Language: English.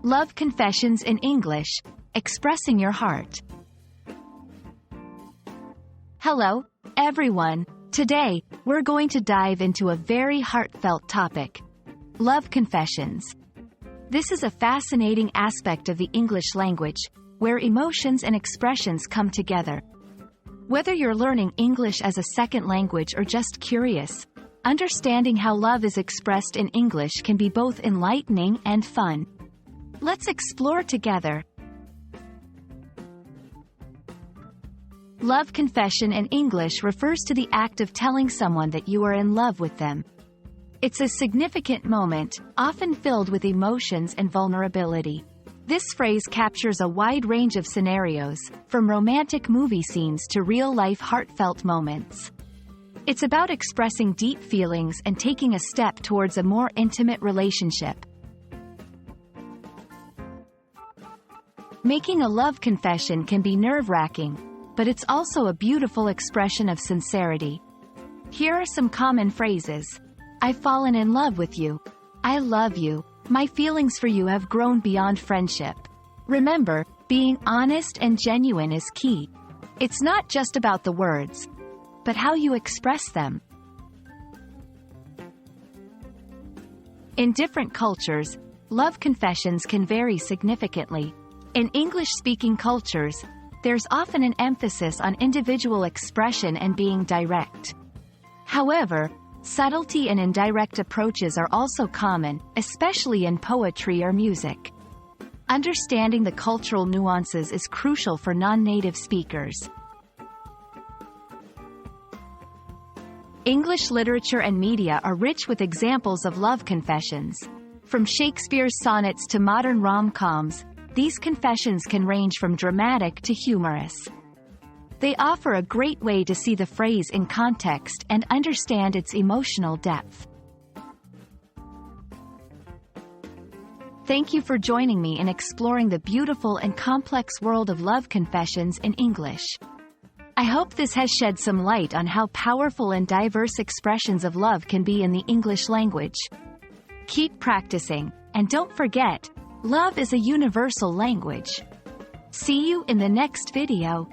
Love confessions in English, expressing your heart. Hello, everyone. Today, we're going to dive into a very heartfelt topic. Love confessions. This is a fascinating aspect of the English language, where emotions and expressions come together. Whether you're learning English as a second language or just curious, understanding how love is expressed in English can be both enlightening and fun. Let's explore together. Love confession in English refers to the act of telling someone that you are in love with them. It's a significant moment, often filled with emotions and vulnerability. This phrase captures a wide range of scenarios, from romantic movie scenes to real-life heartfelt moments. It's about expressing deep feelings and taking a step towards a more intimate relationship. Making a love confession can be nerve-wracking, but it's also a beautiful expression of sincerity. Here are some common phrases. I've fallen in love with you. I love you. My feelings for you have grown beyond friendship. Remember, being honest and genuine is key. It's not just about the words, but how you express them. In different cultures, love confessions can vary significantly. In English-speaking cultures, there's often an emphasis on individual expression and being direct. However, subtlety and indirect approaches are also common, especially in poetry or music. Understanding the cultural nuances is crucial for non-native speakers. English literature and media are rich with examples of love confessions. From Shakespeare's sonnets to modern rom-coms, these confessions can range from dramatic to humorous. They offer a great way to see the phrase in context and understand its emotional depth. Thank you for joining me in exploring the beautiful and complex world of love confessions in English. I hope this has shed some light on how powerful and diverse expressions of love can be in the English language. Keep practicing, and don't forget, love is a universal language. See you in the next video.